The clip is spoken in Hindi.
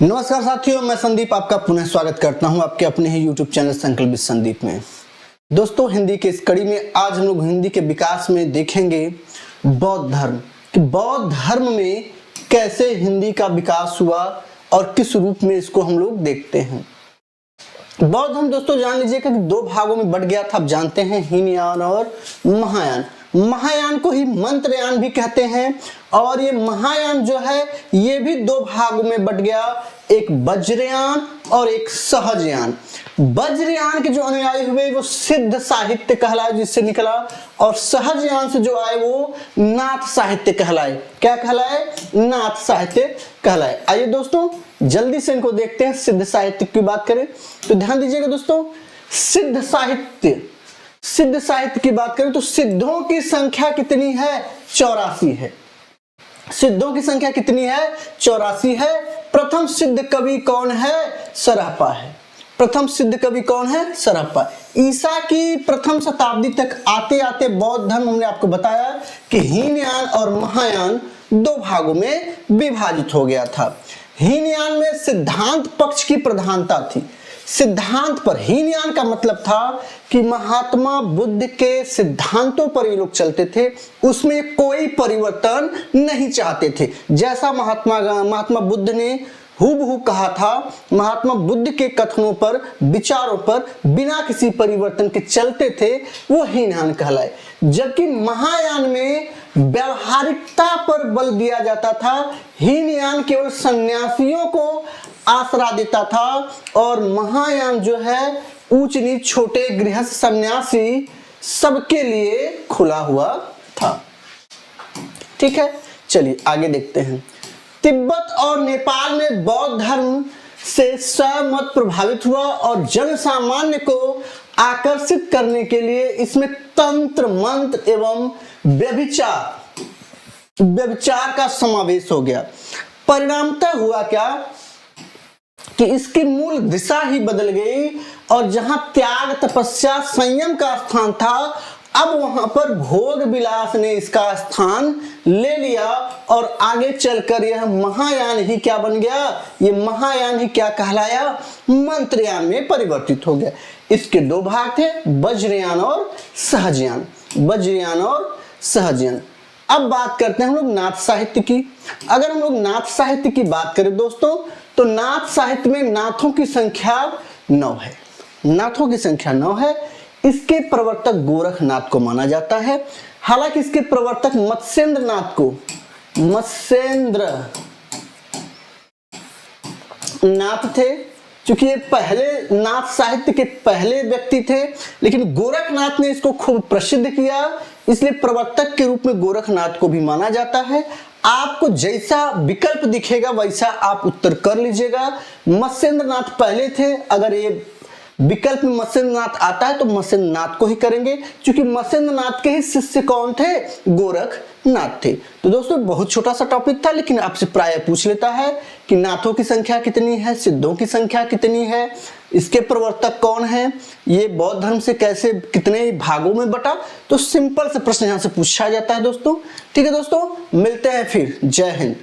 नमस्कार साथियों, मैं संदीप आपका पुनः स्वागत करता हूं आपके अपने ही YouTube चैनल संकल्प विद संदीप में। दोस्तों, हिंदी के इस कड़ी में आज हम लोग हिंदी के विकास में देखेंगे बौद्ध धर्म कि बौद्ध धर्म में कैसे हिंदी का विकास हुआ और किस रूप में इसको हम लोग देखते हैं। बौद्ध धर्म दोस्तों जान लीजिएगा कि दो भागों में बट गया था। आप जानते हैं हीनयान और महायान। महायान को ही मंत्रयान भी कहते हैं और ये महायान जो है ये भी दो भागों में बट गया, एक वज्रयान और एक सहजयान। वज्रयान के जो अनुयायी हुए वो सिद्ध साहित्य कहलाए जिससे निकला, और सहजयान से जो आए वो नाथ साहित्य कहलाए। क्या कहलाए? नाथ साहित्य कहलाए। आइए दोस्तों जल्दी से इनको देखते हैं। सिद्ध साहित्य की बात करें तो ध्यान दीजिएगा दोस्तों, सिद्ध साहित्य की बात करें तो सिद्धों की संख्या कितनी है? 84 है। सिद्धों की संख्या कितनी है? 84 है। प्रथम सिद्ध कवि कौन है? सरहप्पा है। प्रथम सिद्ध कवि कौन है? सरहप्पा। ईसा की प्रथम शताब्दी तक आते आते बौद्ध धर्म, हमने आपको बताया कि हीनयान और महायान दो भागों में विभाजित हो गया था। हीनयान में सिद्धांत पक्ष की प्रधानता थी। सिद्धांत पर, हीनयान का मतलब था कि महात्मा बुद्ध के सिद्धांतों पर ये लोग चलते थे, उसमें कोई परिवर्तन नहीं चाहते थे। जैसा महात्मा बुद्ध ने हूबहू कहा था, महात्मा बुद्ध के कथनों पर, विचारों पर बिना किसी परिवर्तन के चलते थे, वो हीनयान कहलाए। जबकि महायान में व्यवहारिकता पर बल दिया जाता था। हीनयान केवल सन्यासियों को आसरा देता था और महायान जो है ऊंच नीच, छोटे गृहस्थ, सन्यासी सबके लिए खुला हुआ था। ठीक है, चलिए आगे देखते हैं। तिब्बत और नेपाल में बौद्ध धर्म से शैव मत प्रभावित हुआ और जन सामान्य को आकर्षित करने के लिए इसमें तंत्र, मंत्र एवं व्यभिचार का समावेश हो गया। परिणामतः हुआ क्या कि इसकी मूल दिशा ही बदल गई और जहां त्याग, तपस्या, संयम का स्थान था, अब वहां पर भोग विलास ने इसका स्थान ले लिया और आगे चलकर यह महायान ही क्या बन गया? ये महायान ही क्या कहलाया? मंत्रयान में परिवर्तित हो गया। इसके दो भाग थे, वज्रयान और सहजयान। वज्रयान और सहजयान। अब बात करते हैं हम लोग नाथ साहित्य की। अगर हम लोग नाथ साहित्य की बात करें दोस्तों, तो नाथ साहित्य में नाथों की संख्या 9 है। नाथों की संख्या 9 है। इसके प्रवर्तक गोरखनाथ को माना जाता है। हालांकि इसके प्रवर्तक मत्स्येंद्र नाथ थे, क्योंकि ये पहले नाथ साहित्य के पहले व्यक्ति थे, लेकिन गोरखनाथ ने इसको खूब प्रसिद्ध किया, इसलिए प्रवर्तक के रूप में गोरखनाथ को भी माना जाता है। आपको जैसा विकल्प दिखेगा वैसा आप उत्तर कर लीजिएगा। मत्स्येंद्र नाथ पहले थे। अगर ये विकल्प में मत्स्येंद्र नाथ आता है तो मत्स्येंद्र नाथ को ही करेंगे, क्योंकि मत्स्येंद्र नाथ के ही शिष्य कौन थे? गोरखनाथ थे। तो दोस्तों बहुत छोटा सा टॉपिक था, लेकिन आपसे प्राय पूछ लेता है कि नाथों की संख्या कितनी है, सिद्धों की संख्या कितनी है, इसके प्रवर्तक कौन है, ये बौद्ध धर्म से कैसे कितने भागों में बटा। तो सिंपल से प्रश्न यहां से पूछा जाता है दोस्तों। ठीक है दोस्तों, मिलते हैं फिर। जय हिंद।